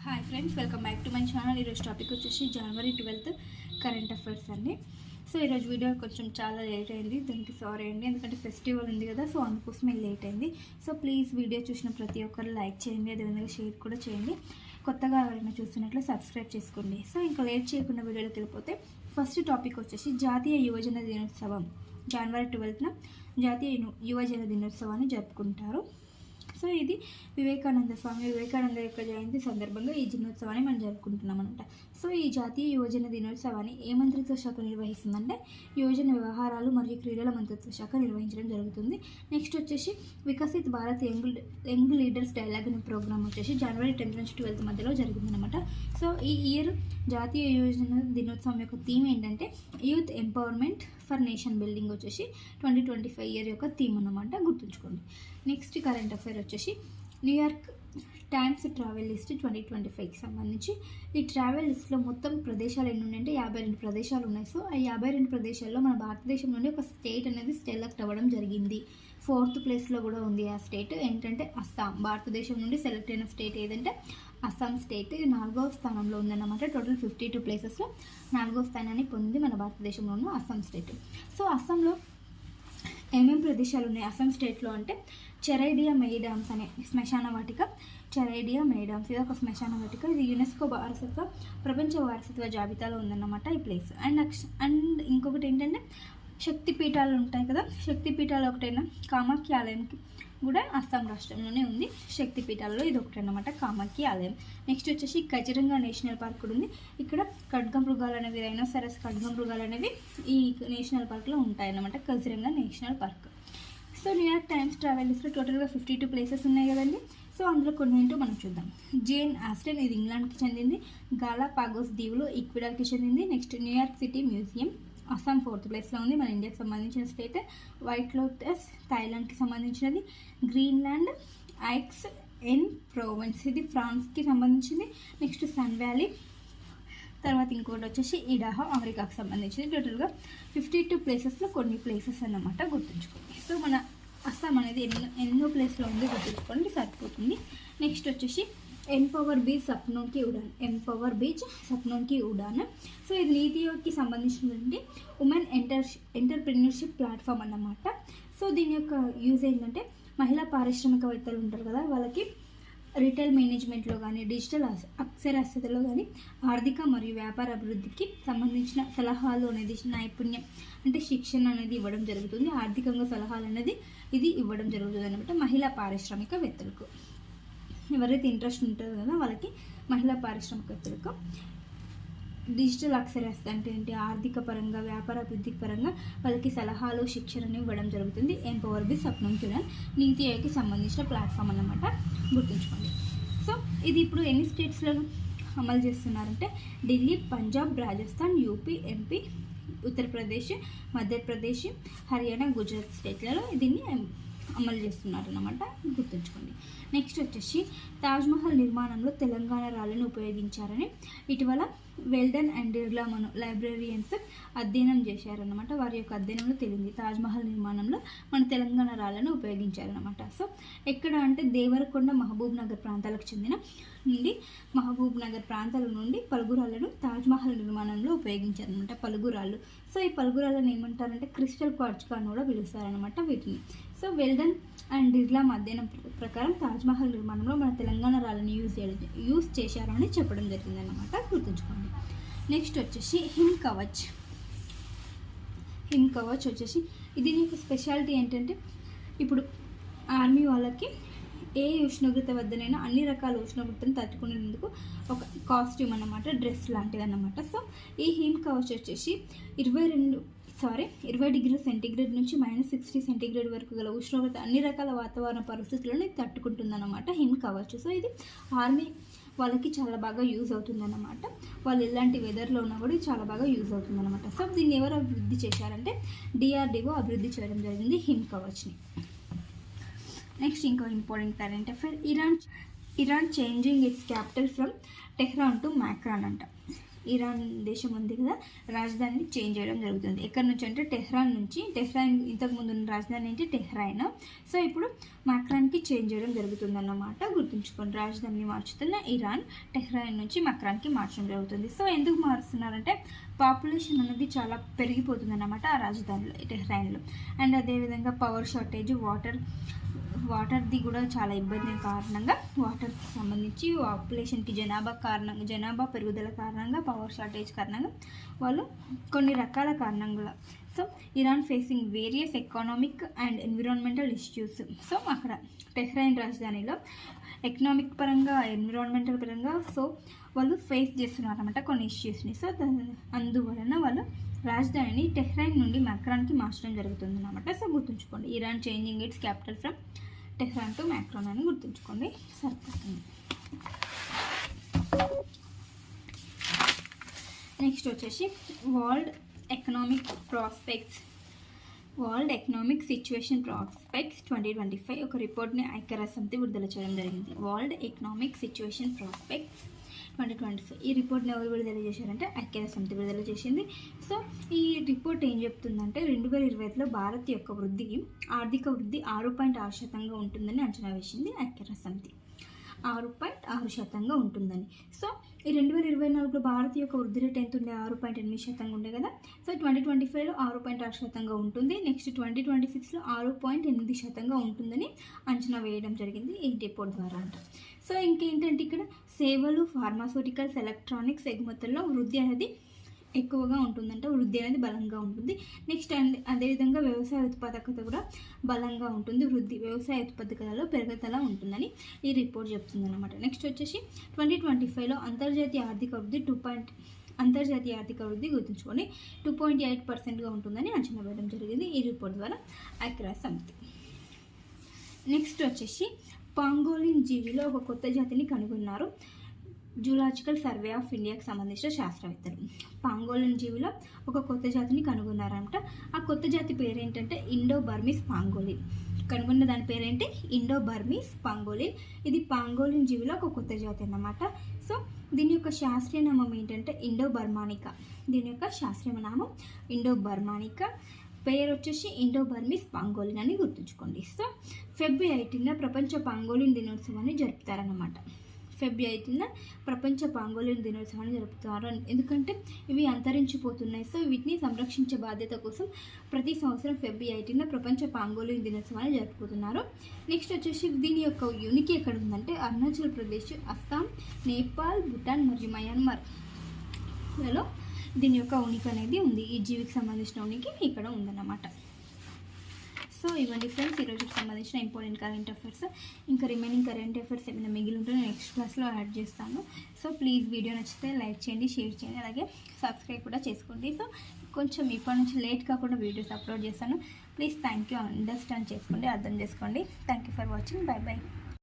Hi friends, welcome back to my channel. ఈరోజు topic వచ్చేసి జనవరి 12 current affairs అండి. So ఈరోజు వీడియో కొంచెం చాలా లేట్ అయింది, దానికి సారీ అండి. ఎందుకంటే ఫెస్టివల్ ఉంది కదా, సో అందుకోసమే లేట్ అయింది. సో ప్లీజ్ వీడియో చూసిన ప్రతి ఒక్కరు లైక్ చేయండి, అదేవిధంగా షేర్ కూడా చేయండి. కొత్తగా ఎవరైనా చూస్తున్నట్లు సబ్స్క్రైబ్ చేసుకోండి. సో ఇంకా లేట్ చేయకుండా వీడియోలోకి వెళ్ళిపోతే ఫస్ట్ టాపిక్ వచ్చేసి జాతీయ యువజన దినోత్సవం. జనవరి 12న జాతీయ యువజన దినోత్సవాన్ని జరుపుకుంటారు. సో ఇది వివేకానంద యొక్క జయంతి సందర్భంగా ఈ దినోత్సవాన్ని మనం జరుపుకుంటున్నాం అనమాట. సో ఈ జాతీయ యువజన దినోత్సవాన్ని ఏ మంత్రిత్వ శాఖ నిర్వహిస్తుందంటే యువజన వ్యవహారాలు మరియు క్రీడల మంత్రిత్వ శాఖ నిర్వహించడం జరుగుతుంది. నెక్స్ట్ వచ్చేసి Viksit Bharat young leaders dialogue అనే ప్రోగ్రామ్ వచ్చేసి జనవరి 10 నుంచి 12 మధ్యలో జరిగిందనమాట. సో ఈ ఇయర్ జాతీయ యువజన దినోత్సవం యొక్క థీమ్ ఏంటంటే youth empowerment for nation building వచ్చేసి 2025 ఇయర్ యొక్క థీమ్ అన్నమాట, గుర్తుంచుకోండి. నెక్స్ట్ కరెంట్ అఫైర్ వచ్చేసి న్యూయార్క్ టైమ్స్ ట్రావెల్ లిస్ట్ 2025కి సంబంధించి ఈ ట్రావెల్ లిస్ట్లో మొత్తం ప్రదేశాలు ఎన్ని ఉన్నాయంటే 52 ప్రదేశాలు ఉన్నాయి. సో ఆ 52 ప్రదేశాల్లో మన భారతదేశం నుండి ఒక స్టేట్ అనేది సెలెక్ట్ అవ్వడం జరిగింది. 4th ప్లేస్లో కూడా ఉంది ఆ స్టేట్ ఏంటంటే అస్సాం. భారతదేశం నుండి సెలెక్ట్ అయిన స్టేట్ ఏదంటే అస్సాం స్టేట్. ఇది 4వ స్థానంలో ఉందన్నమాట. టోటల్ 52 ప్లేసెస్లో 4వ స్థానాన్ని పొందింది మన భారతదేశంలో ఉన్న అస్సాం స్టేట్. సో అస్సాంలో ఏమేమి ప్రదేశాలు ఉన్నాయి అస్సాం స్టేట్లో అంటే చెరైడియా మెయిడామ్స్ అనే శ్మశాన వాటిక. చెరైడియా మెయిడామ్స్ ఇది ఒక శ్మశాన వాటిక. ఇది యునెస్కో ప్రపంచ వారసత్వ జాబితాలో ఉందన్నమాట ఈ ప్లేస్. అండ్ ఇంకొకటి ఏంటంటే శక్తిపీఠాలు ఉంటాయి కదా, శక్తిపీఠాలు ఒకటైనా కామాఖ్య ఆలయంకి కూడా అస్సాం రాష్ట్రంలోనే ఉంది. శక్తిపీఠాలలో ఇది ఒకటి అన్నమాట, కామాఖ్య ఆలయం. నెక్స్ట్ వచ్చేసి కజిరంగా నేషనల్ పార్క్ కూడా ఉంది. ఇక్కడ ఖడ్గమృగాలు అనేవి, రైనోసరస్ ఖడ్గమృగాలు అనేవి ఈ నేషనల్ పార్క్లో ఉంటాయన్నమాట, Kaziranga national park. So New York times travel లిస్ట్లో టోటల్గా 52 ప్లేసెస్ ఉన్నాయి కదండి. సో అందులో కొన్ని ఏంటో మనం చూద్దాం. జేన్ ఆస్టన్, ఇది ఇంగ్లాండ్కి చెందింది. గాలాపాగోస్ దీవులు ఈక్వెడార్కి చెందింది. Next New York city museum Assam 4th ప్లేస్లో ఉంది, మన ఇండియాకి సంబంధించిన స్టేట్. వైట్ లోటస్ థాయిలాండ్కి సంబంధించినది. గ్రీన్లాండ్ ఐక్స్ ఎన్ ప్రోవెన్స్, ఇది ఫ్రాన్స్కి సంబంధించింది. నెక్స్ట్ సన్ వ్యాలీ, తర్వాత ఇంకోటి వచ్చేసి ఇడాహో అమెరికాకి సంబంధించింది. టోటల్గా 52 ప్లేసెస్లో కొన్ని ప్లేసెస్ అన్నమాట, గుర్తుంచుకోండి. సో మన అస్సాం అనేది ఎన్నో ప్లేస్లో ఉంది, గుర్తుంచుకోండి, సరిపోతుంది. నెక్స్ట్ వచ్చేసి ఎంపవర్ బీచ్ సప్నోన్ కి ఉడాన్. సో ఇది నీతి ఆయోగ్కి సంబంధించినటువంటి ఉమెన్ ఎంటర్ప్రెన్యూర్షిప్ ప్లాట్ఫామ్ అన్నమాట. సో దీని యొక్క యూజ్ ఏంటంటే మహిళా పారిశ్రామికవేత్తలు ఉంటారు కదా, వాళ్ళకి రిటైల్ మేనేజ్మెంట్లో కానీ డిజిటల్ అక్షరాస్యతలో కానీ ఆర్థిక మరియు వ్యాపార అభివృద్ధికి సంబంధించిన సలహాలు అనేది, నైపుణ్యం అంటే శిక్షణ అనేది ఇవ్వడం జరుగుతుంది. ఆర్థికంగా సలహాలు అనేది ఇది ఇవ్వడం జరుగుతుంది అనమాట మహిళా పారిశ్రామికవేత్తలకు. ఎవరైతే ఇంట్రెస్ట్ ఉంటుందో కదా వాళ్ళకి మహిళా పారిశ్రామికవేత్తలకు డిజిటల్ అక్షరాస్యత అంటే ఏంటి, ఆర్థిక పరంగా వ్యాపార అభివృద్ధి పరంగా వాళ్ళకి సలహాలు శిక్షణను ఇవ్వడం జరుగుతుంది. ఎంపవర్ బీచ్ సప్నోన్ కి ఉడాన్ నీతి ఆయోగ్కి సంబంధించిన ప్లాట్ఫామ్ అన్నమాట, గుర్తుంచుకోండి. సో ఇది ఇప్పుడు ఎన్ని స్టేట్స్లో అమలు చేస్తున్నారంటే ఢిల్లీ, పంజాబ్, రాజస్థాన్, యూపీ, ఎంపీ, ఉత్తరప్రదేశ్, మధ్యప్రదేశ్, హర్యానా, గుజరాత్ స్టేట్లలో దీన్ని అమలు చేస్తున్నారు అన్నమాట, గుర్తుంచుకోండి. నెక్స్ట్ వచ్చేసి తాజ్మహల్ నిర్మాణంలో తెలంగాణ రాళ్ళను ఉపయోగించారని ఇటీవల వెల్డన్ అండ్ ఇర్లామను లైబ్రరియన్స్ అధ్యయనం చేశారన్నమాట. వారి యొక్క అధ్యయనంలో తెలిసింది తాజ్మహల్ నిర్మాణంలో మన తెలంగాణ రాళ్ళను ఉపయోగించారన్నమాట. సో ఎక్కడ అంటే దేవరకొండ, మహబూబ్ నగర్ ప్రాంతాలకు చెందిన మహబూబ్ నగర్ ప్రాంతాల నుండి పలుగురాళ్ళను తాజ్మహల్ నిర్మాణంలో ఉపయోగించారనమాట, పలుగురాళ్ళు. సో ఈ పలుగురాళ్ళని ఏమంటారంటే క్రిస్టల్ క్వార్ట్జ్గా అని కూడా పిలుస్తారనమాట వీటిని. సో వెల్డన్ అండ్ ఇర్లామ్ అధ్యయనం ప్రకారం తాజ్మహల్ నిర్మాణంలో మన తెలంగాణ రాళ్ళని యూజ్ చేశారని చెప్పడం జరిగిందన్నమాట, గుర్తుంచుకోండి. నెక్స్ట్ వచ్చేసి హిమ్ కవచ్ వచ్చేసి ఇది నీకు స్పెషాలిటీ ఏంటంటే ఇప్పుడు ఆర్మీ వాళ్ళకి ఏ ఉష్ణోగ్రత వద్దనైనా అన్ని రకాల ఉష్ణోగ్రతను తట్టుకునేందుకు ఒక కాస్ట్యూమ్ అన్నమాట, డ్రెస్ లాంటిది అన్నమాట. సో ఈ హిమ్ కవచ్ వచ్చేసి 20 డిగ్రీల సెంటీగ్రేడ్ నుంచి -60 సెంటీగ్రేడ్ వరకు గల ఉష్ణోగ్రత అన్ని రకాల వాతావరణ పరిస్థితులను తట్టుకుంటుందన్నమాట హిమ్ కవచ్. సో ఇది ఆర్మీ వాళ్ళకి చాలా బాగా యూజ్ అవుతుందన్నమాట, వాళ్ళు ఎలాంటి వెదర్లో ఉన్నా కూడా చాలా బాగా యూజ్ అవుతుందన్నమాట. సో దీన్ని ఎవరు అభివృద్ధి చేశారంటే DRDO అభివృద్ధి చేయడం జరిగింది హిమ్ కవచ్ని. నెక్స్ట్ ఇంకో important current affair, Iran changing its capital from Tehran to Macron అంట. ఇరాన్ దేశం ఉంది కదా, రాజధానిని చేంజ్ చేయడం జరుగుతుంది. ఎక్కడి నుంచి అంటే టెహ్రాన్ నుంచి. టెహ్రాన్ ఇంతకుముందు ఉన్న రాజధాని ఏంటి టెహ్రాన్. సో ఇప్పుడు మక్రాన్కి చేంజ్ చేయడం జరుగుతుందన్నమాట. గుర్తుంచుకోండి, రాజధానిని మార్చుతున్న ఇరాన్ టెహ్రాన్ నుంచి మక్రాన్కి మార్చడం జరుగుతుంది. సో ఎందుకు మారుస్తున్నారంటే పాపులేషన్ అనేది చాలా పెరిగిపోతుంది అన్నమాట ఆ రాజధానిలో టెహ్రాన్లో. అండ్ అదేవిధంగా పవర్ షార్టేజ్, వాటర్ది కూడా చాలా ఇబ్బంది కారణంగా, వాటర్కి సంబంధించి పాపులేషన్కి జనాభా పెరుగుదల కారణంగా, పవర్ షార్టేజ్ కారణంగా వాళ్ళు కొన్ని రకాల కారణంగా. So Iran facing various economic and environmental issues. So అక్కడ టెహ్రాన్ రాజధానిలో ఎకనామిక్ పరంగా, ఎన్విరాన్మెంటల్ పరంగా సో వాళ్ళు ఫేస్ చేస్తున్నారు అన్నమాట కొన్ని ఇష్యూస్ని. సో అందువలన వాళ్ళు రాజధానిని టెహ్రాన్ నుండి మక్రాన్కి మార్చడం జరుగుతుంది అన్నమాట. సో గుర్తుంచుకోండి, Iran changing its capital from Tehran to Makran అని గుర్తుంచుకోండి, సరిపోతుంది. నెక్స్ట్ వచ్చేసి వరల్డ్ ఎకనామిక్ సిచ్యువేషన్ ప్రాస్పెక్ట్స్ 2025 ఒక రిపోర్ట్ని ఐక్యరాజ్య సమితి విడుదల చేయడం జరిగింది. World economic situation prospects 2025. ఈ రిపోర్ట్ని ఎవరు విడుదల చేశారంటే ఐక్యరాజ్య సమితి విడుదల చేసింది. సో ఈ రిపోర్ట్ ఏం చెప్తుందంటే 2025లో భారత్ యొక్క ఆర్థిక వృద్ధి 6.6% ఉంటుందని అంచనా వేసింది ఐక్యరాజ్య సమితి. 6.6% ఉంటుందని. సో ఈ 2024లో భారత్ యొక్క వృద్ధి రేట్ ఎంత ఉండే 6.8% ఉండే కదా. సో 2025లో 6.6% ఉంటుంది. నెక్స్ట్ 2026లో 6.8% ఉంటుందని అంచనా వేయడం జరిగింది ఈ రిపోర్ట్ ద్వారా అంట. సో ఇంకేంటంటే ఇక్కడ సేవలు, ఫార్మాస్యూటికల్స్, ఎలక్ట్రానిక్స్ ఎగుమతుల్లో వృద్ధి అనేది ఎక్కువగా ఉంటుందంట. వృద్ధి అనేది బలంగా ఉంటుంది. నెక్స్ట్ అదేవిధంగా వ్యవసాయ ఉత్పాదకత కూడా బలంగా ఉంటుంది. వ్యవసాయ ఉత్పాదకతలో పెరుగుదల ఉంటుందని ఈ రిపోర్ట్ చెప్తుంది అనమాట. నెక్స్ట్ వచ్చేసి 2025లో అంతర్జాతీయ ఆర్థిక వృద్ధి గుర్తుంచుకొని 2.8%గా ఉంటుందని అంచనా వేయడం జరిగింది ఈ రిపోర్ట్ ద్వారా ఐక్యరాజ్య సమితి. నెక్స్ట్ వచ్చేసి పాంగోలిన్ జీవిలో ఒక కొత్త జాతిని కనుగొన్నారు జూలాజికల్ సర్వే ఆఫ్ ఇండియాకి సంబంధించిన శాస్త్రవేత్తలు. పాంగోలిన్ జీవిలో ఒక కొత్త జాతిని కనుగొన్నారంట. ఆ కొత్త జాతి పేరేంటంటే ఇండో బర్మీస్ పాంగోలిన్. కనుగొన్న దాని పేరేంటి ఇండో బర్మీస్ పాంగోలిన్. ఇది పాంగోలిన్ జీవిలో ఒక కొత్త జాతి అన్నమాట. సో దీని యొక్క శాస్త్రీయ నామం ఏంటంటే ఇండో బర్మానికా. పేరు వచ్చేసి ఇండో బర్మీస్ పాంగోలిన్ అని గుర్తుంచుకోండి. సో ఫిబ్రవరి 18న ప్రపంచ పాంగోలిన్ దినోత్సవాన్ని జరుపుతారన్నమాట. ఫిబ్రవరి 18న ప్రపంచ పాంగోలిన్ దినోత్సవాన్ని జరుపుతారు. ఎందుకంటే ఇవి అంతరించిపోతున్నాయి. సో వీటిని సంరక్షించే బాధ్యత కోసం ప్రతి సంవత్సరం ఫిబ్రవరి 18న ప్రపంచ పాంగోలిన్ దినోత్సవాన్ని జరుపుకుంటున్నారు. నెక్స్ట్ వచ్చేసి దీని యొక్క యూనిటీ ఎక్కడ ఉందంటే అరుణాచల్ ప్రదేశ్, అస్సాం, నేపాల్, భూటాన్ మరియు మయన్మార్లలో దీని యొక్క ఉనికి అనేది ఉంది. ఈ జీవికి సంబంధించిన ఉనికి ఇక్కడ ఉందన్నమాట. సో ఇవన్నీ ఫ్రెండ్స్ ఈరోజుకి సంబంధించిన ఇంపార్టెంట్ కరెంట్ అఫైర్స్. ఇంకా రిమైనింగ్ కరెంట్ అఫైర్స్ ఏమైనా మిగిలి ఉంటే నెక్స్ట్ క్లాస్లో యాడ్ చేస్తాను. సో ప్లీజ్ వీడియో నచ్చితే లైక్ చేయండి, షేర్ చేయండి, అలాగే సబ్స్క్రైబ్ కూడా చేసుకోండి. సో కొంచెం ఇప్పటి నుంచి లేట్ కాకుండా వీడియోస్ అప్లోడ్ చేస్తాను. ప్లీజ్ థ్యాంక్ యూ, అండర్స్టాండ్ చేసుకోండి, అర్థం చేసుకోండి. Thank you for watching. By by.